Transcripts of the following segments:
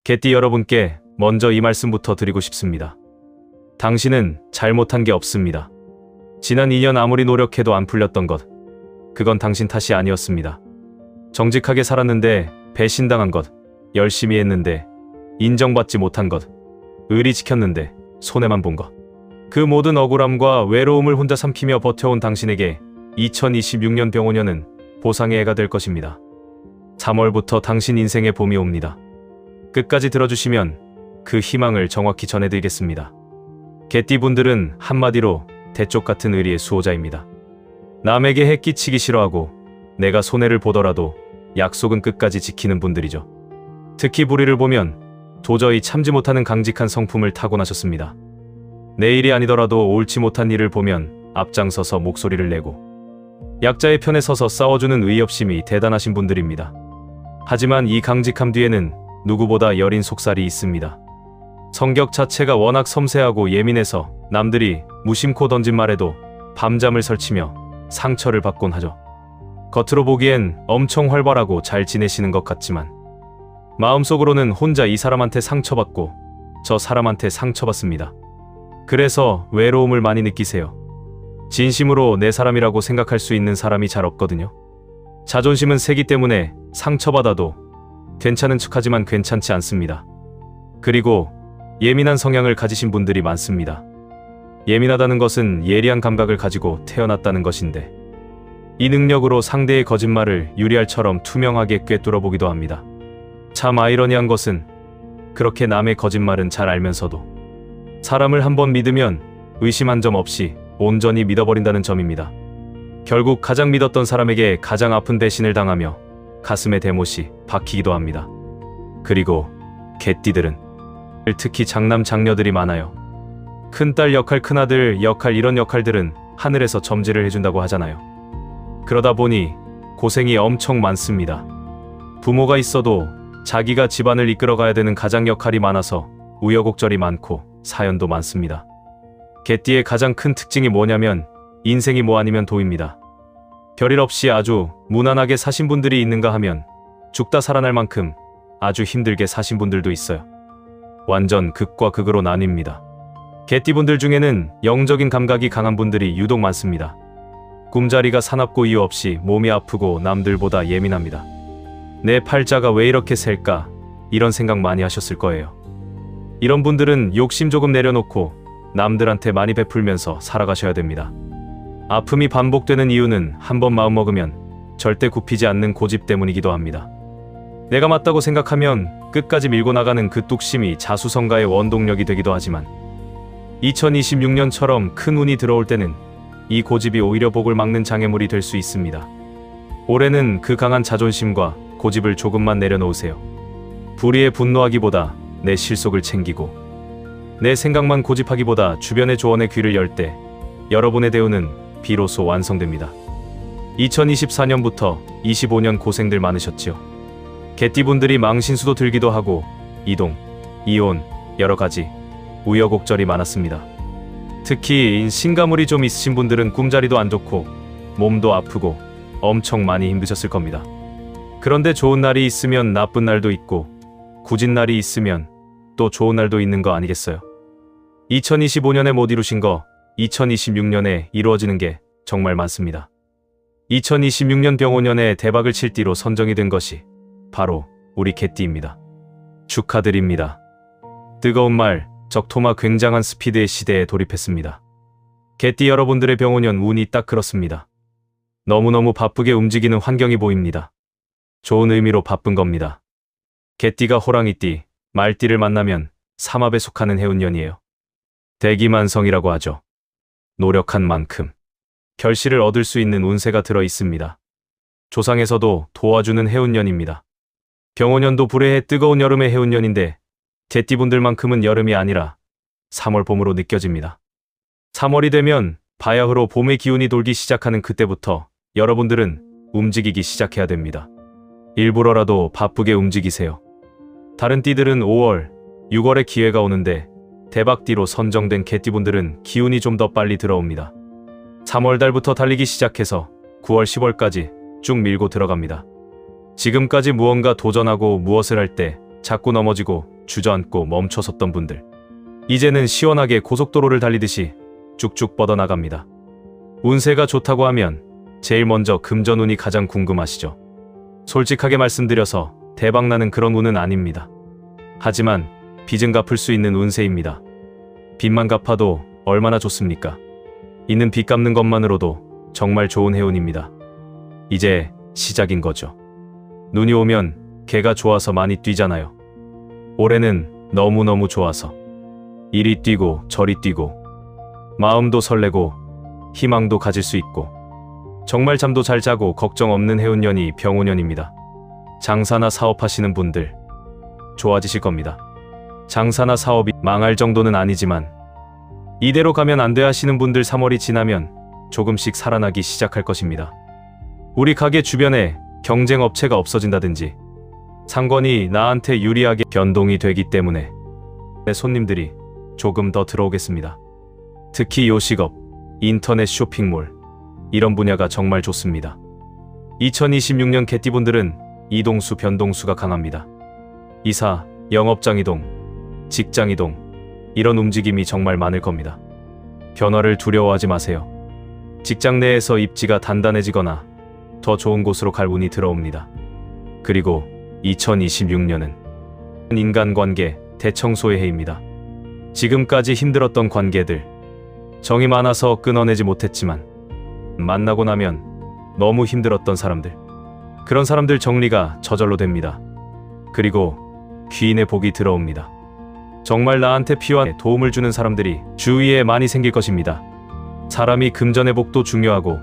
개띠 여러분께 먼저 이 말씀부터 드리고 싶습니다. 당신은 잘못한 게 없습니다. 지난 2년 아무리 노력해도 안 풀렸던 것, 그건 당신 탓이 아니었습니다. 정직하게 살았는데 배신당한 것, 열심히 했는데 인정받지 못한 것, 의리 지켰는데 손해만 본 것, 그 모든 억울함과 외로움을 혼자 삼키며 버텨온 당신에게 2026년 병오년은 보상의 해가 될 것입니다. 3월부터 당신 인생의 봄이 옵니다. 끝까지 들어주시면 그 희망을 정확히 전해드리겠습니다. 개띠분들은 한마디로 대쪽 같은 의리의 수호자입니다. 남에게 해 끼치기 싫어하고 내가 손해를 보더라도 약속은 끝까지 지키는 분들이죠. 특히 불의를 보면 도저히 참지 못하는 강직한 성품을 타고나셨습니다. 내 일이 아니더라도 옳지 못한 일을 보면 앞장서서 목소리를 내고 약자의 편에 서서 싸워주는 의협심이 대단하신 분들입니다. 하지만 이 강직함 뒤에는 누구보다 여린 속살이 있습니다. 성격 자체가 워낙 섬세하고 예민해서 남들이 무심코 던진 말에도 밤잠을 설치며 상처를 받곤 하죠. 겉으로 보기엔 엄청 활발하고 잘 지내시는 것 같지만 마음속으로는 혼자 이 사람한테 상처받고 저 사람한테 상처받습니다. 그래서 외로움을 많이 느끼세요. 진심으로 내 사람이라고 생각할 수 있는 사람이 잘 없거든요. 자존심은 세기 때문에 상처받아도 괜찮은 척하지만 괜찮지 않습니다. 그리고 예민한 성향을 가지신 분들이 많습니다. 예민하다는 것은 예리한 감각을 가지고 태어났다는 것인데 이 능력으로 상대의 거짓말을 유리알처럼 투명하게 꿰뚫어 보기도 합니다. 참 아이러니한 것은 그렇게 남의 거짓말은 잘 알면서도 사람을 한번 믿으면 의심 한 점 없이 온전히 믿어버린다는 점입니다. 결국 가장 믿었던 사람에게 가장 아픈 배신을 당하며 가슴에 대못이 박히기도 합니다. 그리고 개띠들은 특히 장남 장녀들이 많아요. 큰딸 역할, 큰아들 역할, 이런 역할들은 하늘에서 점지를 해준다고 하잖아요. 그러다 보니 고생이 엄청 많습니다. 부모가 있어도 자기가 집안을 이끌어가야 되는 가장 역할이 많아서 우여곡절이 많고 사연도 많습니다. 개띠의 가장 큰 특징이 뭐냐면 인생이 뭐 아니면 도입니다. 별일 없이 아주 무난하게 사신 분들이 있는가 하면 죽다 살아날 만큼 아주 힘들게 사신 분들도 있어요. 완전 극과 극으로 나뉩니다. 개띠분들 중에는 영적인 감각이 강한 분들이 유독 많습니다. 꿈자리가 사납고 이유 없이 몸이 아프고 남들보다 예민합니다. 내 팔자가 왜 이렇게 셀까? 이런 생각 많이 하셨을 거예요. 이런 분들은 욕심 조금 내려놓고 남들한테 많이 베풀면서 살아가셔야 됩니다. 아픔이 반복되는 이유는 한번 마음먹으면 절대 굽히지 않는 고집 때문이기도 합니다. 내가 맞다고 생각하면 끝까지 밀고 나가는 그 뚝심이 자수성가의 원동력이 되기도 하지만 2026년처럼 큰 운이 들어올 때는 이 고집이 오히려 복을 막는 장애물이 될 수 있습니다. 올해는 그 강한 자존심과 고집을 조금만 내려놓으세요. 불의에 분노하기보다 내 실속을 챙기고 내 생각만 고집하기보다 주변의 조언에 귀를 열 때 여러분의 대우는 비로소 완성됩니다. 2024년부터 25년 고생들 많으셨지요. 개띠분들이 망신수도 들기도 하고 이동, 이혼, 여러가지 우여곡절이 많았습니다. 특히 신가물이 좀 있으신 분들은 꿈자리도 안 좋고 몸도 아프고 엄청 많이 힘드셨을 겁니다. 그런데 좋은 날이 있으면 나쁜 날도 있고 굳은 날이 있으면 또 좋은 날도 있는 거 아니겠어요? 2025년에 못 이루신 거 2026년에 이루어지는 게 정말 많습니다. 2026년 병오년에 대박을 칠 띠로 선정이 된 것이 바로 우리 개띠입니다. 축하드립니다. 뜨거운 말, 적토마 굉장한 스피드의 시대에 돌입했습니다. 개띠 여러분들의 병오년 운이 딱 그렇습니다. 너무너무 바쁘게 움직이는 환경이 보입니다. 좋은 의미로 바쁜 겁니다. 개띠가 호랑이띠, 말띠를 만나면 삼합에 속하는 해운년이에요. 대기만성이라고 하죠. 노력한 만큼 결실을 얻을 수 있는 운세가 들어 있습니다. 조상에서도 도와주는 해운년입니다. 병오년도 불해의 뜨거운 여름의 해운년인데 개띠분들만큼은 여름이 아니라 3월 봄으로 느껴집니다. 3월이 되면 바야흐로 봄의 기운이 돌기 시작하는 그때부터 여러분들은 움직이기 시작해야 됩니다. 일부러라도 바쁘게 움직이세요. 다른 띠들은 5월, 6월에 기회가 오는데 대박띠로 선정된 개띠분들은 기운이 좀 더 빨리 들어옵니다. 3월 달부터 달리기 시작해서 9월, 10월까지 쭉 밀고 들어갑니다. 지금까지 무언가 도전하고 무엇을 할 때 자꾸 넘어지고 주저앉고 멈춰섰던 분들. 이제는 시원하게 고속도로를 달리듯이 쭉쭉 뻗어나갑니다. 운세가 좋다고 하면 제일 먼저 금전운이 가장 궁금하시죠? 솔직하게 말씀드려서 대박나는 그런 운은 아닙니다. 하지만 빚은 갚을 수 있는 운세입니다. 빚만 갚아도 얼마나 좋습니까? 있는 빚 갚는 것만으로도 정말 좋은 해운입니다. 이제 시작인 거죠. 눈이 오면 개가 좋아서 많이 뛰잖아요. 올해는 너무너무 좋아서 이리 뛰고 저리 뛰고 마음도 설레고 희망도 가질 수 있고 정말 잠도 잘 자고 걱정 없는 해운년이 병오년입니다. 장사나 사업하시는 분들 좋아지실 겁니다. 장사나 사업이 망할 정도는 아니지만 이대로 가면 안 돼 하시는 분들 3월이 지나면 조금씩 살아나기 시작할 것입니다. 우리 가게 주변에 경쟁 업체가 없어진다든지 상권이 나한테 유리하게 변동이 되기 때문에 내 손님들이 조금 더 들어오겠습니다. 특히 요식업, 인터넷 쇼핑몰 이런 분야가 정말 좋습니다. 2026년 개띠분들은 이동수, 변동수가 강합니다. 이사, 영업장 이동, 직장 이동 이런 움직임이 정말 많을 겁니다. 변화를 두려워하지 마세요. 직장 내에서 입지가 단단해지거나 더 좋은 곳으로 갈 운이 들어옵니다. 그리고 2026년은 인간관계 대청소의 해입니다. 지금까지 힘들었던 관계들, 정이 많아서 끊어내지 못했지만 만나고 나면 너무 힘들었던 사람들, 그런 사람들 정리가 저절로 됩니다. 그리고 귀인의 복이 들어옵니다. 정말 나한테 필요한 도움을 주는 사람들이 주위에 많이 생길 것입니다. 사람이 금전의 복도 중요하고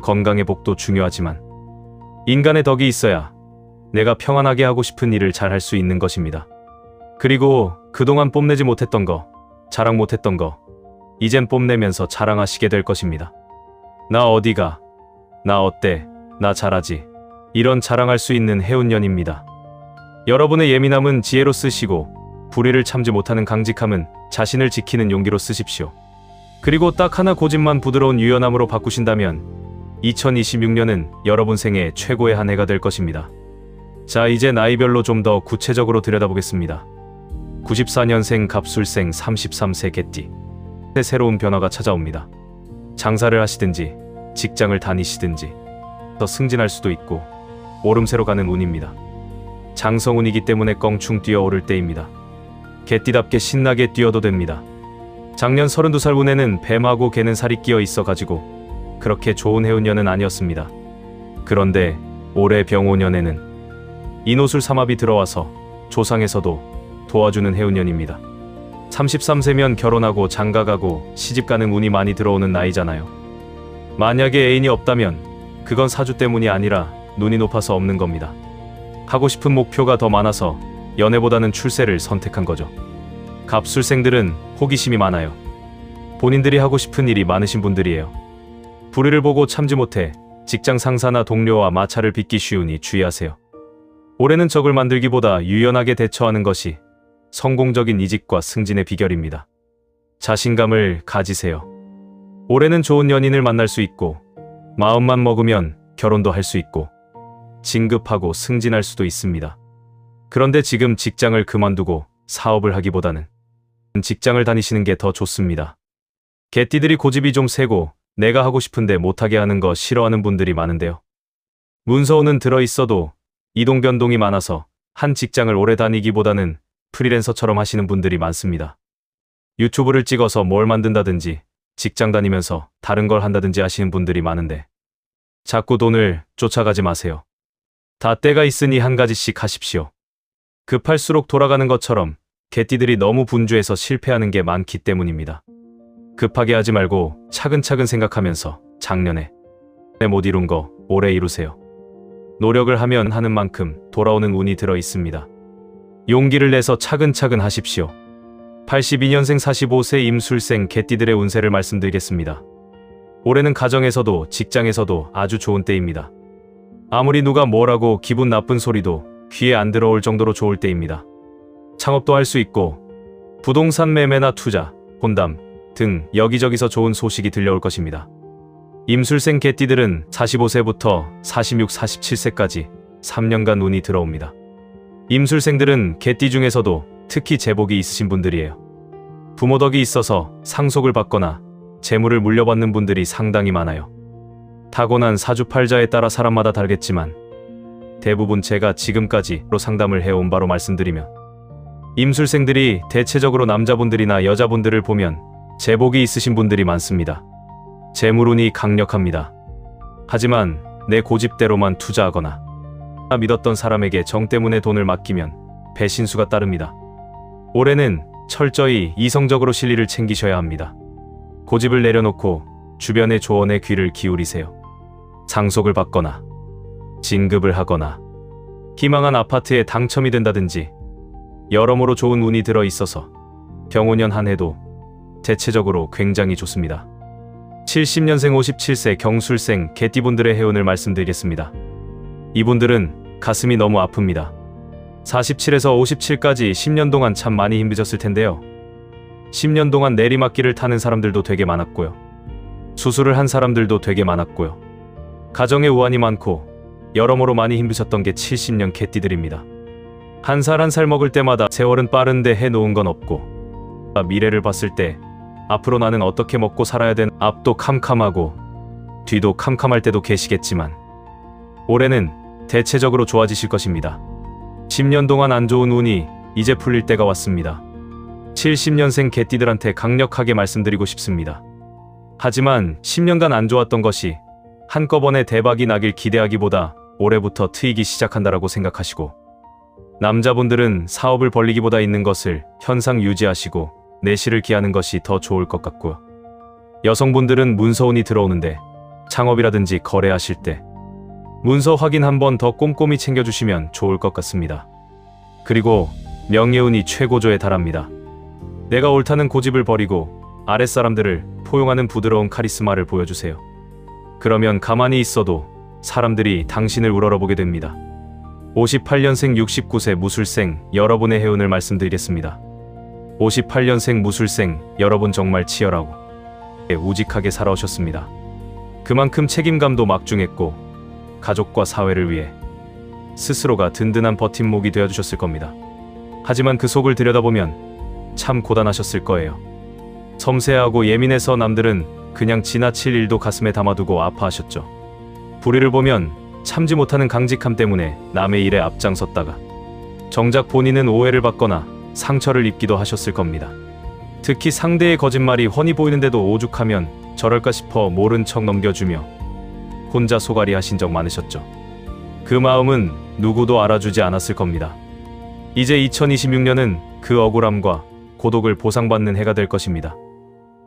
건강의 복도 중요하지만 인간의 덕이 있어야 내가 평안하게 하고 싶은 일을 잘 할 수 있는 것입니다. 그리고 그동안 뽐내지 못했던 거, 자랑 못했던 거 이젠 뽐내면서 자랑하시게 될 것입니다. 나 어디가, 나 어때, 나 잘하지 이런 자랑할 수 있는 해운년입니다. 여러분의 예민함은 지혜로 쓰시고 불의를 참지 못하는 강직함은 자신을 지키는 용기로 쓰십시오. 그리고 딱 하나 고집만 부드러운 유연함으로 바꾸신다면 2026년은 여러분 생애 최고의 한 해가 될 것입니다. 자, 이제 나이별로 좀 더 구체적으로 들여다보겠습니다. 94년생 갑술생 33세 개띠. 새로운 변화가 찾아옵니다. 장사를 하시든지 직장을 다니시든지 더 승진할 수도 있고 오름세로 가는 운입니다. 장성운이기 때문에 껑충 뛰어오를 때입니다. 개띠답게 신나게 뛰어도 됩니다. 작년 32살 운에는 뱀하고 개는 살이 끼어 있어가지고 그렇게 좋은 해운년은 아니었습니다. 그런데 올해 병오년에는 인호술 삼합이 들어와서 조상에서도 도와주는 해운년입니다. 33세면 결혼하고 장가가고 시집가는 운이 많이 들어오는 나이잖아요. 만약에 애인이 없다면 그건 사주 때문이 아니라 눈이 높아서 없는 겁니다. 하고 싶은 목표가 더 많아서 연애보다는 출세를 선택한 거죠. 갑술생들은 호기심이 많아요. 본인들이 하고 싶은 일이 많으신 분들이에요. 불의를 보고 참지 못해 직장 상사나 동료와 마찰을 빚기 쉬우니 주의하세요. 올해는 적을 만들기보다 유연하게 대처하는 것이 성공적인 이직과 승진의 비결입니다. 자신감을 가지세요. 올해는 좋은 연인을 만날 수 있고 마음만 먹으면 결혼도 할 수 있고 진급하고 승진할 수도 있습니다. 그런데 지금 직장을 그만두고 사업을 하기보다는 직장을 다니시는 게 더 좋습니다. 개띠들이 고집이 좀 세고 내가 하고 싶은데 못하게 하는 거 싫어하는 분들이 많은데요. 문서운은 들어있어도 이동 변동이 많아서 한 직장을 오래 다니기보다는 프리랜서처럼 하시는 분들이 많습니다. 유튜브를 찍어서 뭘 만든다든지 직장 다니면서 다른 걸 한다든지 하시는 분들이 많은데 자꾸 돈을 쫓아가지 마세요. 다 때가 있으니 한 가지씩 하십시오. 급할수록 돌아가는 것처럼 개띠들이 너무 분주해서 실패하는 게 많기 때문입니다. 급하게 하지 말고 차근차근 생각하면서 작년에 못 이룬 거 올해 이루세요. 노력을 하면 하는 만큼 돌아오는 운이 들어 있습니다. 용기를 내서 차근차근 하십시오. 82년생 45세 임술생 개띠들의 운세를 말씀드리겠습니다. 올해는 가정에서도 직장에서도 아주 좋은 때입니다. 아무리 누가 뭐라고 기분 나쁜 소리도 귀에 안 들어올 정도로 좋을 때입니다. 창업도 할 수 있고 부동산 매매나 투자, 혼담 등 여기저기서 좋은 소식이 들려올 것입니다. 임술생 개띠들은 45세부터 46, 47세까지 3년간 운이 들어옵니다. 임술생들은 개띠 중에서도 특히 재복이 있으신 분들이에요. 부모 덕이 있어서 상속을 받거나 재물을 물려받는 분들이 상당히 많아요. 타고난 사주팔자에 따라 사람마다 다르겠지만 대부분 제가 지금까지로 상담을 해온 바로 말씀드리면 임술생들이 대체적으로 남자분들이나 여자분들을 보면 재복이 있으신 분들이 많습니다. 재물운이 강력합니다. 하지만 내 고집대로만 투자하거나 믿었던 사람에게 정 때문에 돈을 맡기면 배신수가 따릅니다. 올해는 철저히 이성적으로 실리를 챙기셔야 합니다. 고집을 내려놓고 주변의 조언에 귀를 기울이세요. 상속을 받거나 진급을 하거나 희망한 아파트에 당첨이 된다든지 여러모로 좋은 운이 들어 있어서 병오년 한 해도 대체적으로 굉장히 좋습니다. 70년생 57세 경술생 개띠분들의 해운을 말씀드리겠습니다. 이분들은 가슴이 너무 아픕니다. 47에서 57까지 10년 동안 참 많이 힘드셨을 텐데요. 10년 동안 내리막길을 타는 사람들도 되게 많았고요. 수술을 한 사람들도 되게 많았고요. 가정에 우환이 많고 여러모로 많이 힘드셨던 게 70년 개띠들입니다. 한 살 한 살 먹을 때마다 세월은 빠른데 해놓은 건 없고 미래를 봤을 때 앞으로 나는 어떻게 먹고 살아야 되나 앞도 캄캄하고 뒤도 캄캄할 때도 계시겠지만 올해는 대체적으로 좋아지실 것입니다. 10년 동안 안 좋은 운이 이제 풀릴 때가 왔습니다. 70년생 개띠들한테 강력하게 말씀드리고 싶습니다. 하지만 10년간 안 좋았던 것이 한꺼번에 대박이 나길 기대하기보다 올해부터 트이기 시작한다라고 생각하시고 남자분들은 사업을 벌리기보다 있는 것을 현상 유지하시고 내실을 기하는 것이 더 좋을 것 같고요. 여성분들은 문서운이 들어오는데 창업이라든지 거래하실 때 문서 확인 한 번 더 꼼꼼히 챙겨주시면 좋을 것 같습니다. 그리고 명예운이 최고조에 달합니다. 내가 옳다는 고집을 버리고 아랫사람들을 포용하는 부드러운 카리스마를 보여주세요. 그러면 가만히 있어도 사람들이 당신을 우러러보게 됩니다. 58년생 69세 무술생 여러분의 해운을 말씀드리겠습니다. 58년생 무술생 여러분 정말 치열하고 우직하게 살아오셨습니다. 그만큼 책임감도 막중했고 가족과 사회를 위해 스스로가 든든한 버팀목이 되어주셨을 겁니다. 하지만 그 속을 들여다보면 참 고단하셨을 거예요. 섬세하고 예민해서 남들은 그냥 지나칠 일도 가슴에 담아두고 아파하셨죠. 불의를 보면 참지 못하는 강직함 때문에 남의 일에 앞장섰다가 정작 본인은 오해를 받거나 상처를 입기도 하셨을 겁니다. 특히 상대의 거짓말이 훤히 보이는데도 오죽하면 저럴까 싶어 모른 척 넘겨주며 혼자 소갈이 하신 적 많으셨죠. 그 마음은 누구도 알아주지 않았을 겁니다. 이제 2026년은 그 억울함과 고독을 보상받는 해가 될 것입니다.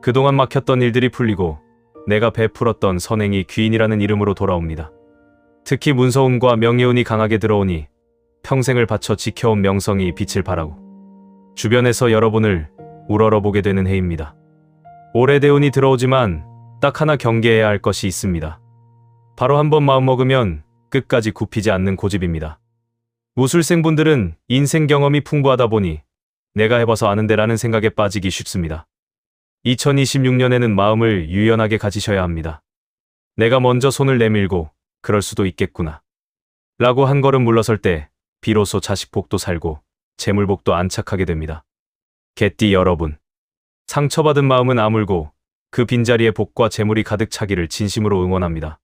그동안 막혔던 일들이 풀리고 내가 베풀었던 선행이 귀인이라는 이름으로 돌아옵니다. 특히 문서운과 명예운이 강하게 들어오니 평생을 바쳐 지켜온 명성이 빛을 발하고 주변에서 여러분을 우러러보게 되는 해입니다. 올해 대운이 들어오지만 딱 하나 경계해야 할 것이 있습니다. 바로 한번 마음먹으면 끝까지 굽히지 않는 고집입니다. 무술생분들은 인생 경험이 풍부하다 보니 내가 해봐서 아는데 라는 생각에 빠지기 쉽습니다. 2026년에는 마음을 유연하게 가지셔야 합니다. 내가 먼저 손을 내밀고 그럴 수도 있겠구나 라고 한 걸음 물러설 때 비로소 자식복도 살고 재물복도 안착하게 됩니다. 개띠 여러분, 상처받은 마음은 아물고 그 빈자리에 복과 재물이 가득 차기를 진심으로 응원합니다.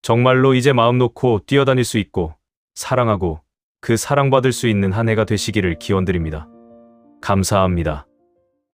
정말로 이제 마음 놓고 뛰어다닐 수 있고 사랑하고 그 사랑받을 수 있는 한 해가 되시기를 기원드립니다. 감사합니다.